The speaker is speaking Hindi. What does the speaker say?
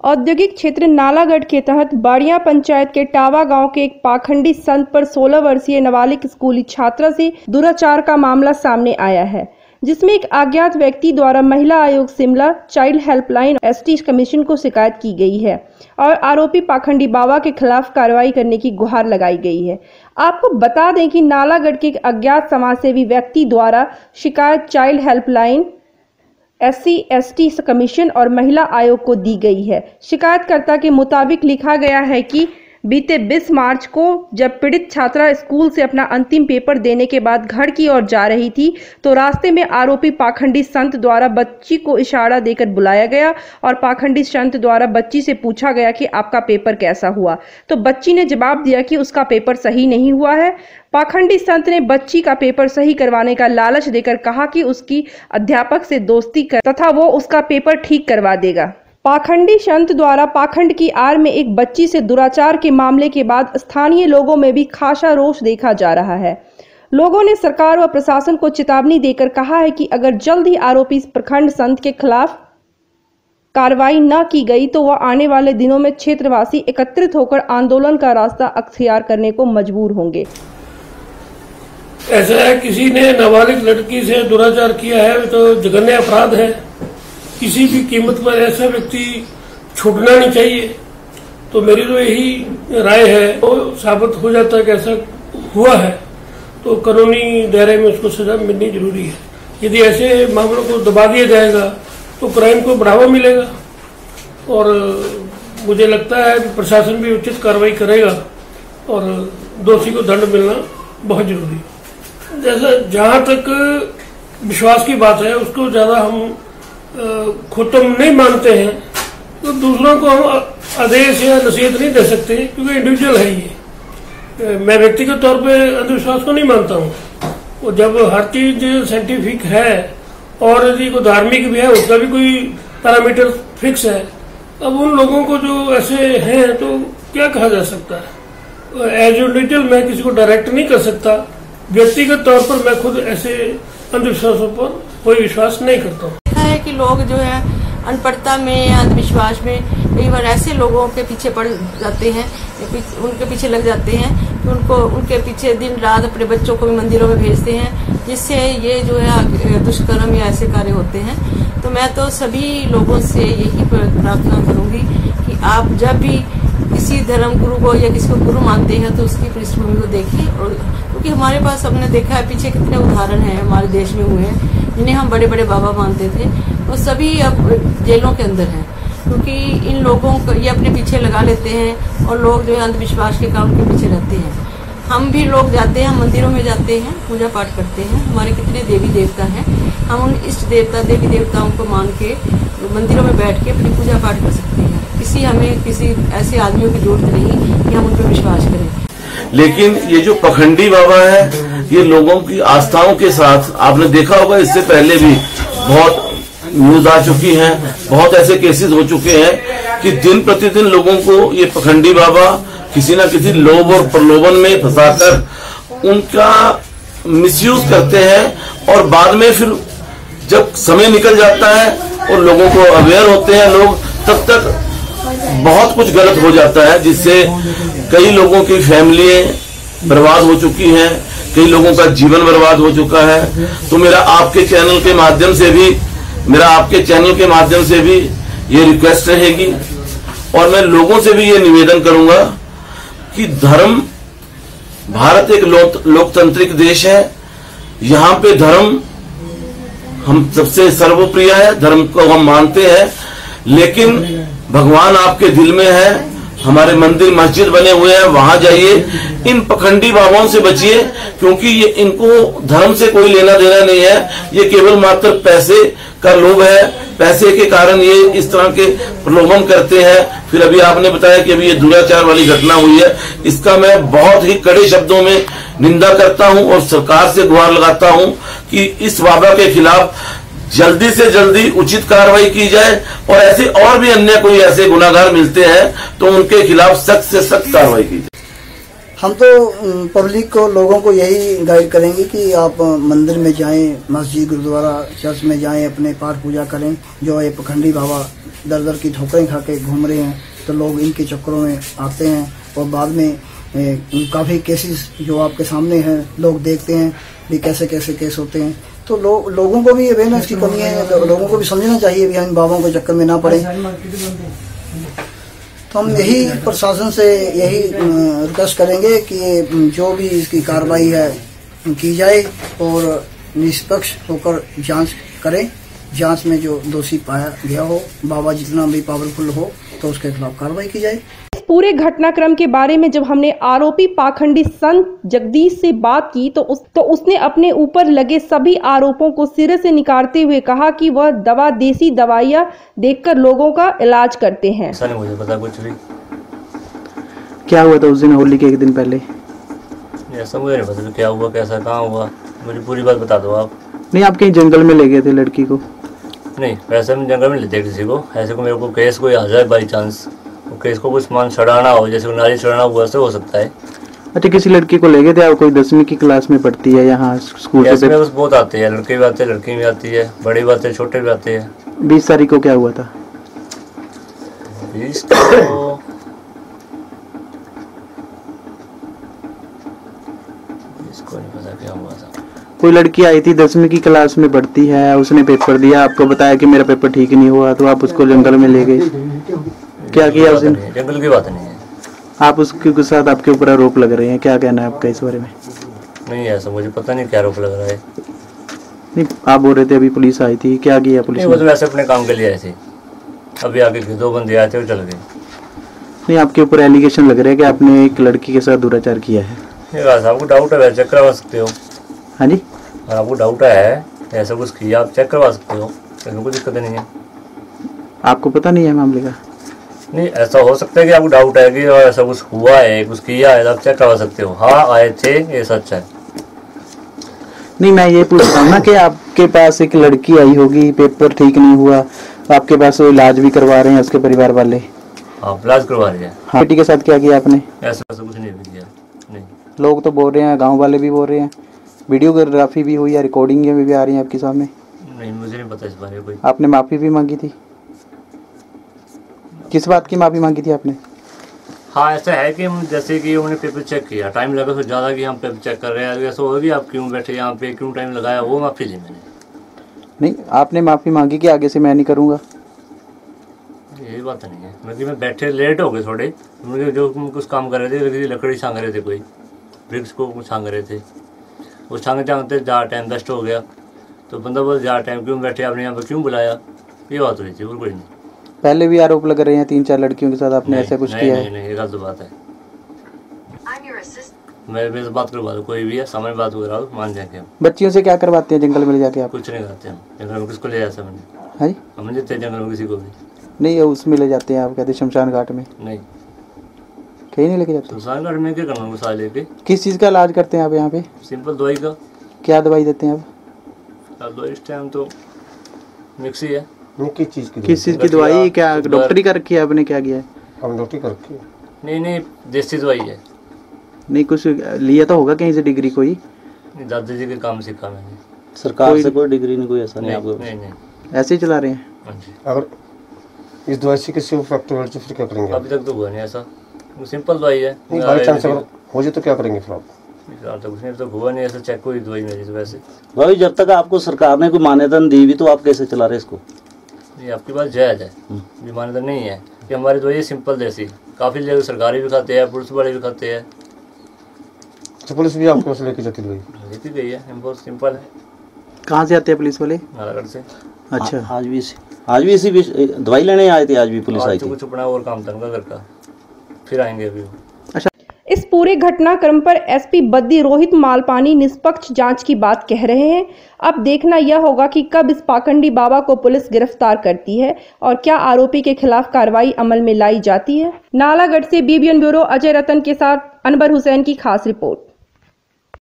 औद्योगिक क्षेत्र नालागढ़ के तहत बाड़िया पंचायत के टावा गांव के एक पाखंडी संत पर 16 वर्षीय नाबालिग स्कूली छात्रा से दुराचार का मामला सामने आया है, जिसमें एक अज्ञात व्यक्ति द्वारा महिला आयोग Shimla, child helpline, ST commission को शिकायत की गई है और आरोपी पाखंडी बाबा के खिलाफ कार्रवाई करने की गुहार लगाई गई है। आपको बता दें कि नालागढ़ के एक अज्ञात समाजसेवी व्यक्ति द्वारा शिकायत चाइल्ड हेल्पलाइन, SC/ST कमीशन और महिला आयोग को दी गई है। शिकायतकर्ता के मुताबिक लिखा गया है कि बीते 20 मार्च को जब पीड़ित छात्रा स्कूल से अपना अंतिम पेपर देने के बाद घर की ओर जा रही थी तो रास्ते में आरोपी पाखंडी संत द्वारा बच्ची को इशारा देकर बुलाया गया और पाखंडी संत द्वारा बच्ची से पूछा गया कि आपका पेपर कैसा हुआ, तो बच्ची ने जवाब दिया कि उसका पेपर सही नहीं हुआ है। पाखंडी संत ने बच्ची का पेपर सही करवाने का लालच देकर कहा कि उसकी अध्यापक से दोस्ती कर तथा वो उसका पेपर ठीक करवा देगा। पाखंडी संत द्वारा पाखंड की आड़ में एक बच्ची से दुराचार के मामले के बाद स्थानीय लोगों में भी खासा रोष देखा जा रहा है। लोगों ने सरकार व प्रशासन को चेतावनी देकर कहा है कि अगर जल्द ही आरोपी प्रखंड संत के खिलाफ कार्रवाई न की गई तो वह आने वाले दिनों में क्षेत्रवासी एकत्रित होकर आंदोलन का रास्ता अख्तियार करने को मजबूर होंगे। ऐसा है, किसी ने नाबालिग लड़की से दुराचार किया है तो जघन्य अपराध है। किसी भी कीमत पर ऐसा व्यक्ति छूटना नहीं चाहिए। तो मेरी तो यही राय है, वो साबित हो जाता है कि ऐसा हुआ है तो कानूनी दायरे में उसको सजा मिलनी जरूरी है। यदि ऐसे मामलों को दबा दिया जाएगा तो क्राइम को बढ़ावा मिलेगा और मुझे लगता है कि प्रशासन भी उचित कार्रवाई करेगा और दोषी को दंड मिलना बहुत जरूरी है। जैसा जहां तक विश्वास की बात है उसको ज्यादा हम खुद हम नहीं मानते हैं तो दूसरों को हम आदेश या नसीहत नहीं दे सकते क्योंकि इंडिविजुअल है ये। मैं व्यक्तिगत तौर पे अंधविश्वास को नहीं मानता हूँ। और जब हर चीज साइंटिफिक है और यदि कोई धार्मिक भी है उसका भी कोई पैरामीटर फिक्स है, अब उन लोगों को जो ऐसे हैं तो क्या कहा जा सकता है। एज इंडिविजुअल मैं किसी को डायरेक्ट नहीं कर सकता। व्यक्तिगत तौर पर मैं खुद ऐसे अंधविश्वासों पर कोई विश्वास नहीं करता हूँ। है कि लोग जो है अनपढ़ता में, अंधविश्वास में कई बार ऐसे लोगों के पीछे पड़ जाते हैं, उनके पीछे लग जाते हैं कि उनके पीछे दिन रात अपने बच्चों को भी मंदिरों में भेजते हैं, जिससे ये जो है दुष्कर्म या ऐसे कार्य होते हैं। तो मैं तो सभी लोगों से यही प्रार्थना करूंगी कि आप जब भी किसी धर्म गुरु को या किसी को गुरु मानते हैं तो उसकी पृष्ठभूमि को देखिए। और क्योंकि हमारे पास हमने देखा है पीछे कितने उदाहरण हैं हमारे देश में हुए हैं जिन्हें हम बड़े बड़े बाबा मानते थे, वो सभी अब जेलों के अंदर हैं क्योंकि इन लोगों को ये अपने पीछे लगा लेते हैं और लोग जो है अंधविश्वास के काम के पीछे रहते हैं। हम भी लोग जाते हैं, मंदिरों में जाते हैं, पूजा पाठ करते हैं, हमारे कितने देवी देवता हैं, हम उन इष्ट देवता देवी देवताओं को मान के मंदिरों में बैठ के अपनी पूजा पाठ कर सकते हैं। हमें किसी ऐसे आदमियों की जरूरत नहीं कि हम उन पर विश्वास करें। लेकिन ये जो पखंडी बाबा है ये लोगों की आस्थाओं के साथ, आपने देखा होगा इससे पहले भी बहुत न्यूज आ चुकी हैं, बहुत ऐसे केसेस हो चुके हैं कि दिन प्रतिदिन लोगों को ये पखंडी बाबा किसी न किसी लोभ और प्रलोभन में फंसाकर उनका मिसयूज करते हैं और बाद में फिर जब समय निकल जाता है और लोगों को अवेयर होते हैं लोग, तब तक बहुत कुछ गलत हो जाता है जिससे कई लोगों की फैमिली बर्बाद हो चुकी हैं, कई लोगों का जीवन बर्बाद हो चुका है। तो मेरा आपके चैनल के माध्यम से भी ये रिक्वेस्ट रहेगी और मैं लोगों से भी ये निवेदन करूंगा कि धर्म, भारत एक लोकतांत्रिक देश है, यहाँ पे धर्म हम सबसे सर्वप्रिय है, धर्म को हम मानते हैं, लेकिन भगवान आपके दिल में है, हमारे मंदिर मस्जिद बने हुए हैं, वहां जाइए, इन पखंडी बाबाओं से बचिए क्योंकि ये इनको धर्म से कोई लेना देना नहीं है, ये केवल मात्र पैसे का लोभ है, पैसे के कारण ये इस तरह के प्रलोभन करते हैं। फिर अभी आपने बताया कि अभी ये दुराचार वाली घटना हुई है, इसका मैं बहुत ही कड़े शब्दों में निंदा करता हूं और सरकार से गुहार लगाता हूं कि इस बाबा के खिलाफ जल्दी से जल्दी उचित कार्रवाई की जाए और ऐसे और भी अन्य कोई ऐसे गुनाहगार मिलते हैं तो उनके खिलाफ सख्त से सख्त कार्रवाई की जाए। हम तो पब्लिक को, लोगों को यही गाइड करेंगे कि आप मंदिर में जाएं, मस्जिद, गुरुद्वारा, चर्च में जाएं, अपने पाठ पूजा करें। जो ये पखंडी बाबा दर दर की ठोकरें खा के घूम रहे हैं, तो लोग इनके चक्करों में आते हैं और बाद में काफ़ी केसेस जो आपके सामने हैं, लोग देखते हैं भी कैसे कैसे केस होते हैं। तो लोगों को भी अवेयरनेस की कमी है, लोगों को भी समझना चाहिए भी इन बाबाओं के चक्कर में ना पड़े। तो हम यही प्रशासन से यही रिक्वेस्ट करेंगे कि जो भी इसकी कार्रवाई है की जाए और निष्पक्ष होकर जांच करें। जांच में जो दोषी पाया गया हो, बाबा जितना भी पावरफुल हो, तो उसके खिलाफ कार्रवाई की जाए। इस पूरे घटनाक्रम के बारे में जब हमने आरोपी पाखंडी संत जगदीश से बात की तो उसने अपने ऊपर लगे सभी आरोपों को सिरे से निकालते हुए कहा कि वह देसी दवाइयां देकर लोगों का इलाज करते हैं। ऐसा नहीं मुझे पता कुछ भी। क्या हुआ था उस दिन, होली के एक दिन पहले? ऐसा मुझे नहीं पता क्या हुआ, कैसा, कहाँ हुआ, मुझे पूरी बात बता दो आप। नहीं, आप कहीं जंगल में ले गए थे लड़की को? नहीं, वैसे हम जंगल में लेते किसी को, ऐसे को मेरे को केस कोई आ जाए बाई चांस, केस को कुछ मान छड़ाना हो, जैसे नारी छड़ाना हुआ से हो सकता है। अच्छा, किसी लड़की को ले गए थे आप? कोई 10वीं की क्लास में पढ़ती है यहाँ स्कूल से? बस बहुत आते हैं, लड़के भी आते हैं, लड़की भी आती है, बड़ी भी आते हैं, छोटे भी आते हैं। 20 तारीख को क्या हुआ था? 20 को इसको नहीं पता क्या हुआ था। कोई लड़की आई थी 10वीं की क्लास में पढ़ती है, उसने पेपर दिया, आपको बताया कि मेरा पेपर ठीक नहीं हुआ, तो आप उसको जंगल में ले गए। क्या किया उसने? जंगल की बात नहीं है। आप उसके साथ, आपके ऊपर आरोप लग रहे हैं, क्या कहना है आपका इस बारे में? नहीं, ऐसा मुझे पता नहीं क्या आरोप लग रहा है। नहीं, आप बोल रहे थे अभी पुलिस आई थी, क्या किया पुलिस ने? वो तो वैसे अपने काम के लिए आए थे, अभी आगे 2 बंदे आए थे, वो चल गए। नहीं, आपके ऊपर एलिगेशन लग रहा है कि आपने एक लड़की के साथ दुराचार किया है। आपको डाउट है, चेक करवा सकते हो। हाँ जी, आपको डाउट है ऐसा कुछ किया, आप चेक करवा सकते हो, इसमें कोई दिक्कत नहीं है। आपको पता नहीं है मामले का? नहीं, ऐसा हो सकता है कि आपको डाउट है कि ऐसा कुछ हुआ है, कुछ किया है, आप चेक करवा सकते हो। हाँ, आए थे, ये सच है। नहीं, मैं ये पूछ रहा हूँ ना कि आपके पास एक लड़की आई होगी, पेपर ठीक नहीं हुआ, आपके पास वो इलाज भी करवा रहे हैं उसके परिवार वाले। आप इलाज करवा रहे हैं? हाँ। बेटी के साथ क्या किया आपने? ऐसा कुछ नहीं किया। नहीं, लोग तो बोल रहे हैं, गांव वाले भी बोल रहे हैं, वीडियोग्राफी भी हुई है, रिकॉर्डिंग भी आ रही है आपके सामने। नहीं, मुझे नहीं पता इस बारे में कोई। आपने माफी भी मांगी थी? किस बात की माफी मांगी थी आपने? हाँ, ऐसा है कि हम जैसे कि उन्होंने पेपर चेक किया, टाइम लगा तो ज़्यादा कि हम पेपर चेक कर रहे हैं, ऐसा होगी आप क्यों बैठे यहाँ पे, क्यों टाइम लगाया, वो माफ़ी ली मैंने। नहीं, आपने माफी मांगी कि आगे से मैं नहीं करूँगा? यही बात नहीं है, मतलब मैं बैठे लेट हो गए थोड़े, मुझे जो कुछ काम कर रहे थे, लकड़ी छांग रहे थे, कोई ब्रिक्स को छांग रहे थे, वो छांगते छांगते ज़्यादा टाइम वेस्ट हो गया। तो बंदा बोल ज़्यादा टाइम क्यों बैठे, आपने यहाँ पर क्यों बुलाया, ये बात हुई थी और कोई नहीं। पहले भी आरोप लग रहे हैं 3-4 लड़कियों के साथ आपने ऐसा कुछ किया है? नहीं, ये गलत बात है। मैं तो बात करवा दूँ, कोई भी है सामने बात करा दो, मान जाएंगे हम। बच्चियों से क्या करवाते हैं जंगल में ले जाके आप? कुछ नहीं करते हम जंगल में, किसको ले जाते हैं? हाँ, हम नहीं देते जंगल में किसी को भी। नहीं, उसमें ले जाते हैं आप, कहते शमशान घाट में? नहीं, कहीं नहीं लेके जाते? शमशान घाट में क्या करना साल लेके? किस चीज़ का इलाज करते हैं आप यहाँ पे? सिंपल दवाई का। क्या दवाई देते हैं आप? दवाई इस टाइम तो मिक्सी है। किस चीज़ की दवाई? क्या डॉक्टरी कर रखी है आपने, क्या किया है? हम डॉक्टरी कर रखी है। नहीं, देसी दवाई है। नहीं, कुछ लिया तो होगा कहीं से डिग्री कोई? दादाजी के काम सीखा मैंने। सरकार से कोई डिग्री नहीं, कोई ऐसा नहीं आपको? नहीं, ऐसे ही चला रहे हैं? हाँ जी। अगर इस दवाई से किसी को फ्रैक्चर हो फिर क्या करेंगे? अभी तक तो हुआ नहीं ऐसा, सिंपल दवाई है। बाई चांस अगर हो जाए तो क्या करेंगे फिर आप? तो कुछ नहीं, तो हुआ नहीं ऐसा, चेक हुई दवाई मेरी तो वैसे। भाई, जब तक आपको सरकार ने कोई मान्यता दी भी तो आप कैसे चला रहे इसको? ये आपकी बात जायज़ है, भी मान्यता नहीं है कि हमारी दवाई सिंपल देसी, काफ़ी लोग सरकारी भी खाते हैं, पुलिस वाले भी खाते हैं। तो पुलिस भी आपको लेके जाती दवाई? लेती गई है, बहुत सिंपल है। कहाँ से आते हैं पुलिस वाले? नालागढ़ से। अच्छा, आज भी इसी दवाई लेने आए थे, आज भी पुलिस आई थी? कुछ अपना और काम था उनका घर का, फिर आएंगे अभी। इस पूरे घटनाक्रम पर एसपी बद्दी रोहित मालपानी निष्पक्ष जांच की बात कह रहे हैं। अब देखना यह होगा कि कब इस पाखंडी बाबा को पुलिस गिरफ्तार करती है और क्या आरोपी के खिलाफ कार्रवाई अमल में लाई जाती है। नालागढ़ से बीबीएन ब्यूरो अजय रतन के साथ अनवर हुसैन की खास रिपोर्ट।